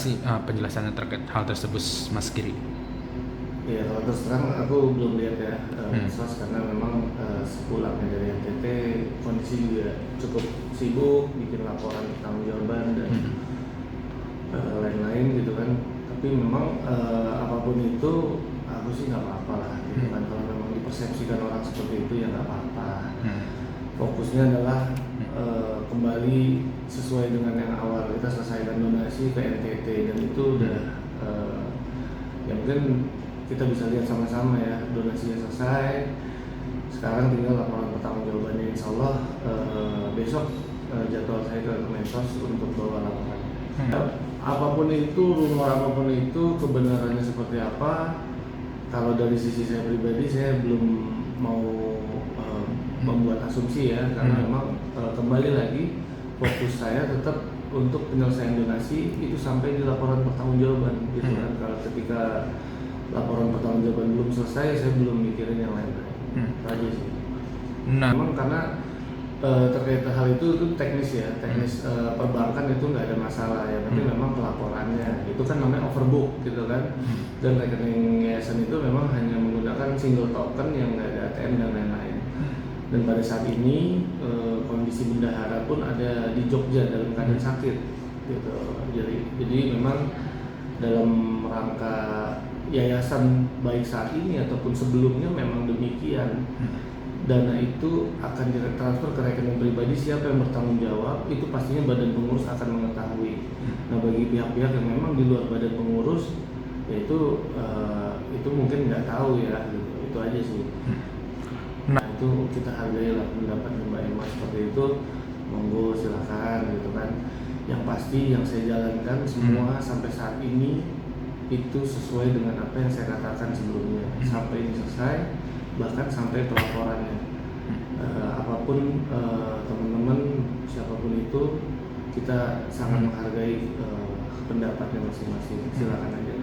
Penjelasannya terkait hal tersebut, Mas Giri. Ya, kalau terus terang aku belum lihat ya medsos, karena memang sepulangnya dari NTT kondisi juga cukup sibuk bikin laporan pertanggungjawaban dan lain-lain gitu kan. Tapi memang apapun itu aku sih nggak apa-apa lah gitu kan. Kalau memang dipersepsikan orang seperti itu ya nggak apa-apa. Fokusnya adalah kembali sesuai dengan yang awal kita selesaikan donasi ke NTT, dan itu udah ya mungkin kita bisa lihat sama-sama ya, donasinya selesai. Sekarang tinggal laporan pertanggungjawabannya. Insya Allah besok jadwal saya ke Kemensos untuk bawa laporan. Apapun itu, rumor apapun itu, kebenarannya seperti apa, kalau dari sisi saya pribadi saya belum mau membuat asumsi ya, karena memang kembali lagi fokus saya tetap untuk penyelesaian donasi itu sampai di laporan pertanggungjawaban gitu kan. Kalau ketika laporan pertanggungjawaban belum selesai, saya belum mikirin yang lain-lain. Aja sih. Memang karena terkait hal itu teknis ya, teknis perbankan itu nggak ada masalah ya, tapi memang pelaporannya itu kan namanya overbook gitu kan. Dan rekening yayasan itu memang hanya menggunakan single token yang nggak ada ATM dan lain-lain. Dan pada saat ini kondisi bendahara pun ada di Jogja dalam keadaan sakit gitu. Jadi memang dalam rangka yayasan baik saat ini ataupun sebelumnya memang demikian. Dana itu akan ditransfer ke rekening pribadi, siapa yang bertanggung jawab itu pastinya badan pengurus akan mengetahui. Nah, bagi pihak-pihak yang memang di luar badan pengurus, yaitu itu mungkin nggak tahu ya gitu. Itu aja sih. Nah, itu kita hargai lah pendapat Mbak Emma seperti itu, monggo silakan gitu kan. Yang pasti yang saya jalankan semua sampai saat ini itu sesuai dengan apa yang saya katakan sebelumnya, sampai ini selesai, bahkan sampai pelaporannya. Apapun teman-teman siapapun itu, kita sangat menghargai pendapatnya masing-masing. Silakan aja.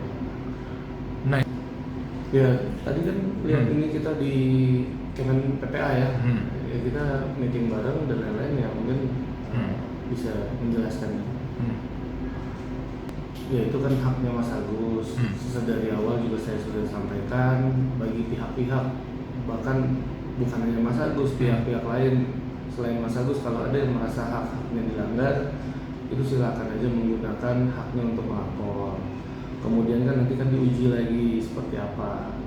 Nah, ya tadi kan lihat ini kita di Kemen PPA ya, ya kita meeting bareng dan lain-lain ya, mungkin bisa menjelaskan. Ya itu kan haknya Mas Agus. Dari awal juga saya sudah sampaikan bagi pihak-pihak, bahkan bukan hanya Mas Agus, pihak-pihak lain selain Mas Agus, kalau ada yang merasa hak-haknya dilanggar, itu silakan aja menggunakan haknya untuk melapor. Kemudian kan nanti kan diuji lagi seperti apa,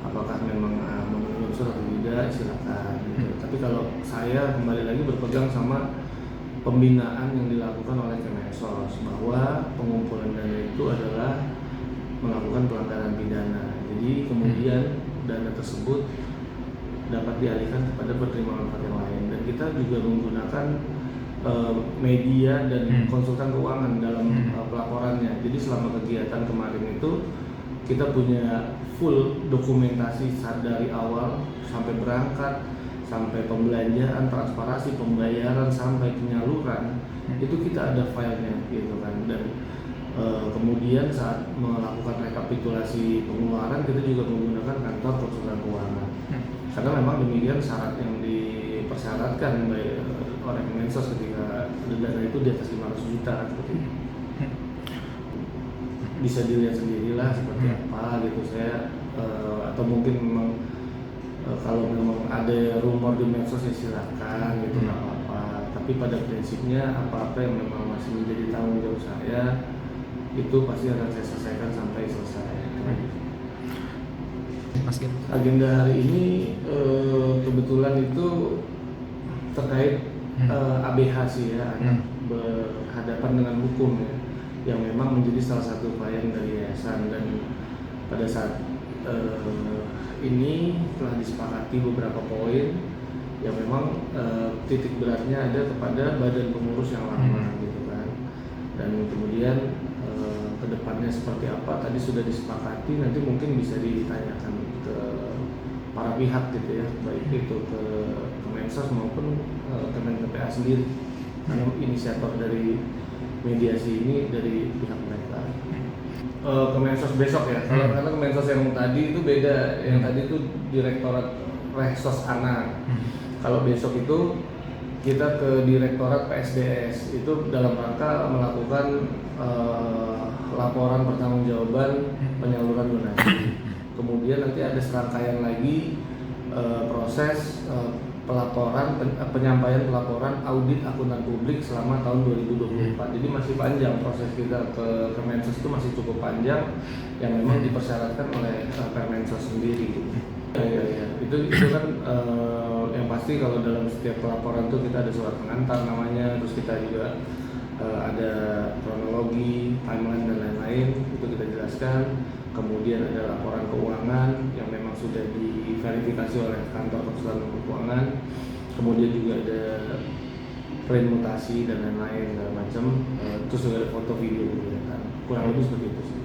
apakah memang memenuhi unsur atau tidak, silakan gitu. Tapi kalau saya kembali lagi berpegang sama pembinaan yang dilakukan oleh Kemensos, bahwa pengumpulan dana itu adalah melakukan pelanggaran pidana. Jadi kemudian dana tersebut dapat dialihkan kepada penerima manfaat yang lain. Dan kita juga menggunakan media dan konsultan keuangan dalam pelaporannya. Jadi selama kegiatan kemarin itu kita punya full dokumentasi dari awal sampai berangkat, sampai pembelanjaan, transparansi, pembayaran, sampai penyaluran, itu kita ada filenya gitu kan. Dan kemudian saat melakukan rekapitulasi pengeluaran, kita juga menggunakan kantor konsultan keuangan. Karena memang demikian syarat yang dipersyaratkan oleh Kemensos ketika dana itu di atas 500 juta seperti itu. Bisa dilihat sendirilah seperti apa gitu. Saya atau mungkin memang kalau memang ada rumor di medsos ya silakan gitu, nggak apa-apa. Tapi pada prinsipnya apa-apa yang memang masih menjadi tanggung jawab saya itu pasti akan saya selesaikan sampai selesai. Mas Giri. Agenda hari ini kebetulan itu terkait ABH sih ya, anak berhadapan dengan hukum ya, yang memang menjadi salah satu klien dari yayasan. Dan pada saat ini telah disepakati beberapa poin yang memang titik beratnya ada kepada badan pengurus yang lama gitu kan. Dan kemudian kedepannya seperti apa tadi sudah disepakati, nanti mungkin bisa ditanyakan ke para pihak gitu ya, baik itu ke Kemensos maupun Kemen PPA sendiri, karena inisiator dari mediasi ini dari pihak mereka. Kemensos besok ya, karena Kemensos yang tadi itu beda, yang tadi itu Direktorat Rehsos Anak. Kalau besok itu kita ke Direktorat PSDS, itu dalam rangka melakukan laporan pertanggungjawaban penyaluran donasi. Kemudian nanti ada serangkaian lagi proses penyampaian pelaporan audit akuntan publik selama tahun 2024. Jadi masih panjang proses kita ke Kemensos, itu masih cukup panjang yang memang dipersyaratkan oleh Permensos sendiri. Ya. Itu kan yang pasti kalau dalam setiap pelaporan itu kita ada surat pengantar namanya, terus kita juga ada kronologi, timeline dan lain-lain, itu kita jelaskan. Kemudian ada laporan keuangan yang memang sudah diverifikasi oleh kantor konsultan keuangan. Kemudian juga ada print mutasi dan lain-lain segala macam. Terus juga ada foto video kan. Kurang lebih seperti itu sih.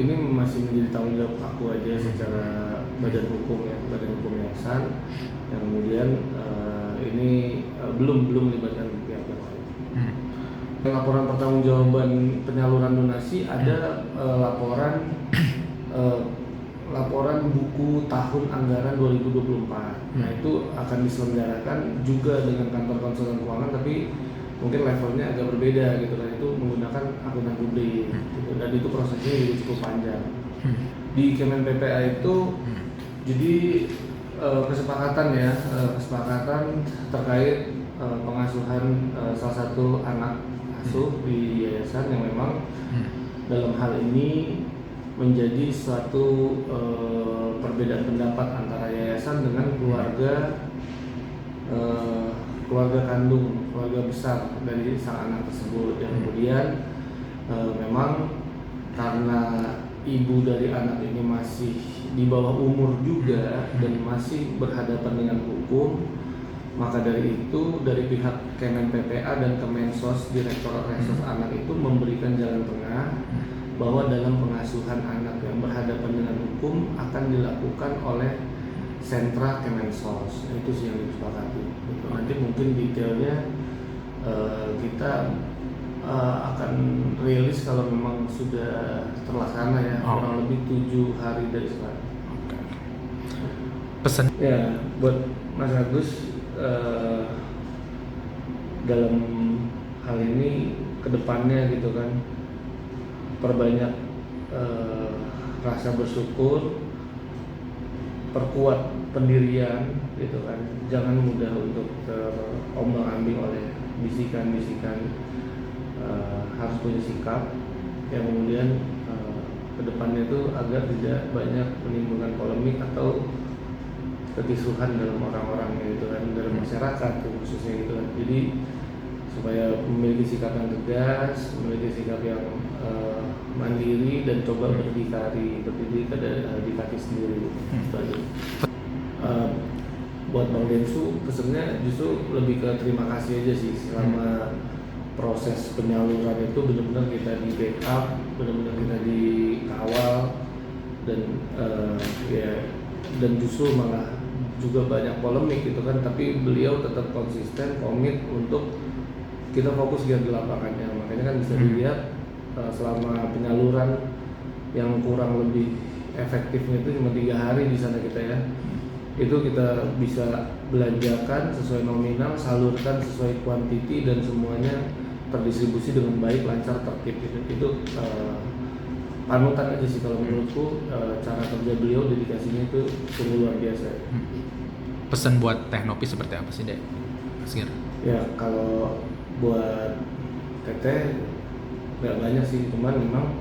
Ini masih menjadi tanggung jawab aku aja secara badan hukum yayasan. Yang kemudian ini belum melibatkan pihak-pihak lain. Laporan pertanggungjawaban penyaluran donasi ada laporan buku tahun anggaran 2024. Nah itu akan diselenggarakan juga dengan kantor konsultan keuangan, tapi mungkin levelnya agak berbeda gitu kan. Itu menggunakan akuntan publik gitu. Dan itu prosesnya juga cukup panjang. Di Kemen PPA itu jadi kesepakatan terkait pengasuhan salah satu anak asuh di yayasan yang memang dalam hal ini menjadi suatu perbedaan pendapat antara yayasan dengan keluarga kandung, keluarga besar dari sang anak tersebut, yang kemudian memang karena ibu dari anak ini masih di bawah umur juga dan masih berhadapan dengan hukum, maka dari itu dari pihak Kemen PPA dan Kemensos Direktorat Resos Anak itu memberikan jalan tengah bahwa dalam pengasuhan anak yang berhadapan dengan hukum akan dilakukan oleh sentra Kemensos. Itu sih yang disepakati. Nanti mungkin detailnya kita akan rilis kalau memang sudah terlaksana ya, kurang lebih 7 hari dari sekarang. Pesan Ya buat Mas Agus, dalam hal ini kedepannya gitu kan, perbanyak rasa bersyukur, perkuat pendirian gitu kan, jangan mudah untuk terombang-ambing oleh bisikan-bisikan, harus punya sikap yang kemudian kedepannya itu agar tidak banyak menimbulkan polemik atau kekisruhan dalam orang-orang gitu kan, dalam masyarakat khususnya gitu kan. Jadi supaya memiliki sikap yang tegas, memiliki sikap yang mandiri dan coba berdiri di kaki sendiri. Buat Bang Densu pesannya justru lebih ke terima kasih aja sih, selama proses penyaluran itu benar-benar kita di backup, benar-benar kita dikawal dan justru malah juga banyak polemik gitu kan, tapi beliau tetap konsisten, komit untuk kita fokus di lapangannya. Makanya kan bisa dilihat selama penyaluran yang kurang lebih efektifnya itu cuma 3 hari di sana kita ya, itu kita bisa belanjakan sesuai nominal, salurkan sesuai kuantiti, dan semuanya terdistribusi dengan baik, lancar, tertib gitu. Itu panutan aja sih kalau menurutku. Cara kerja beliau, dedikasinya itu sungguh luar biasa. pesan buat Teknopi seperti apa sih, Dek? Mas Gir? Ya kalau buat Teteh nggak banyak sih, cuman memang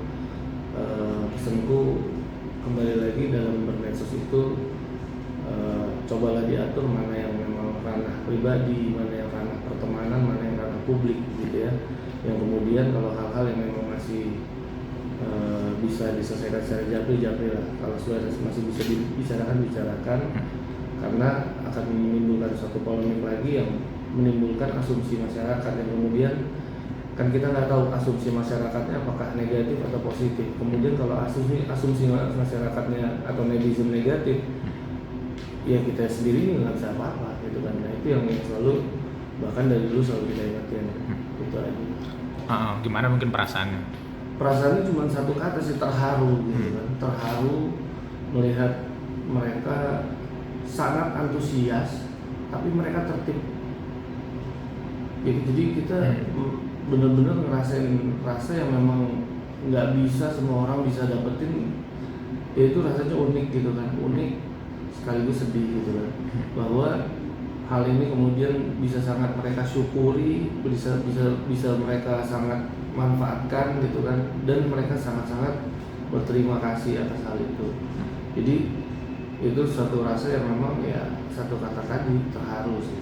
pesanku kembali lagi dalam bermedsos itu cobalah diatur mana yang memang ranah pribadi, mana yang ranah pertemanan, mana yang ranah publik gitu ya. Yang kemudian kalau hal-hal yang memang masih bisa diselesaikan secara japri lah, kalau sudah masih bisa dibicarakan, karena akan menimbulkan suatu polemik lagi yang menimbulkan asumsi masyarakat, yang kemudian kan kita nggak tahu asumsi masyarakatnya apakah negatif atau positif. Kemudian kalau asumsi masyarakatnya atau netizen negatif, ya kita sendiri nggak bisa apa-apa gitu kan. Nah itu yang selalu, bahkan dari dulu selalu kita ingatin, itu aja. Gimana mungkin perasaannya? Perasaannya cuma satu kata sih, terharu gitu kan. Terharu melihat mereka sangat antusias, tapi mereka tertib. Jadi kita bener-bener ngerasain rasa yang memang nggak bisa semua orang bisa dapetin, yaitu rasanya unik gitu kan, unik sekaligus sedih gitu kan, bahwa hal ini kemudian bisa sangat mereka syukuri, bisa mereka sangat manfaatkan gitu kan, dan mereka sangat-sangat berterima kasih atas hal itu. Jadi itu suatu rasa yang memang ya satu kata tadi, terharu sih.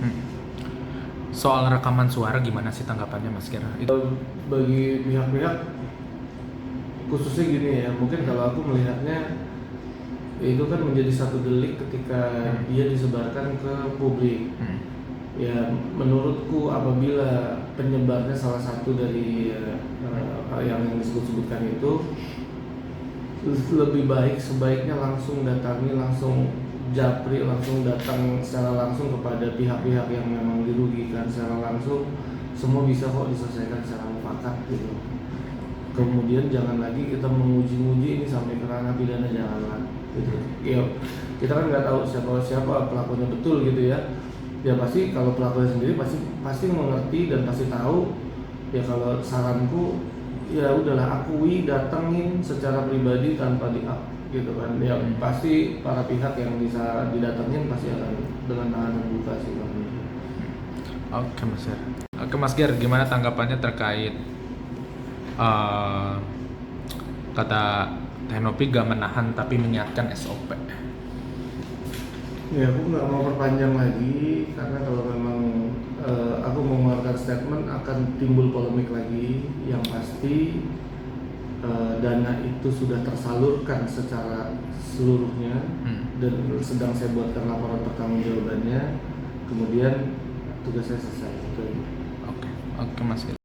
Soal rekaman suara gimana sih tanggapannya Mas Kira? Bagi pihak-pihak khususnya gini ya, mungkin kalau aku melihatnya itu kan menjadi satu delik ketika dia disebarkan ke publik. Ya menurutku apabila penyebarnya salah satu dari yang disebut-sebutkan itu, lebih baik sebaiknya langsung datangi, langsung japri, langsung datang secara langsung kepada pihak-pihak yang memang dirugikan secara langsung. Semua bisa kok diselesaikan secara mufakat gitu. Kemudian jangan lagi kita menguji-uji ini sampai ke ranah pidana, janganlah gitu. Ya kita kan nggak tahu siapa pelakunya betul gitu ya. Ya pasti kalau pelakunya sendiri pasti mengerti dan pasti tahu. Ya kalau saranku ya udahlah, akui, datengin secara pribadi tanpa di-up gitu kan. Ya pasti para pihak yang bisa didatengin pasti akan dengan tangan terbuka sih Bang. Oke Mas Ger. Oke Mas Ger, gimana tanggapannya terkait kata Teknopi gak menahan tapi menyiapkan SOP? Ya aku nggak mau perpanjang lagi karena kalau memang aku mengeluarkan statement akan timbul polemik lagi. Yang pasti dana itu sudah tersalurkan secara seluruhnya dan sedang saya buatkan laporan pertanggungjawabannya. Kemudian tugas saya selesai. Oke Mas Ger.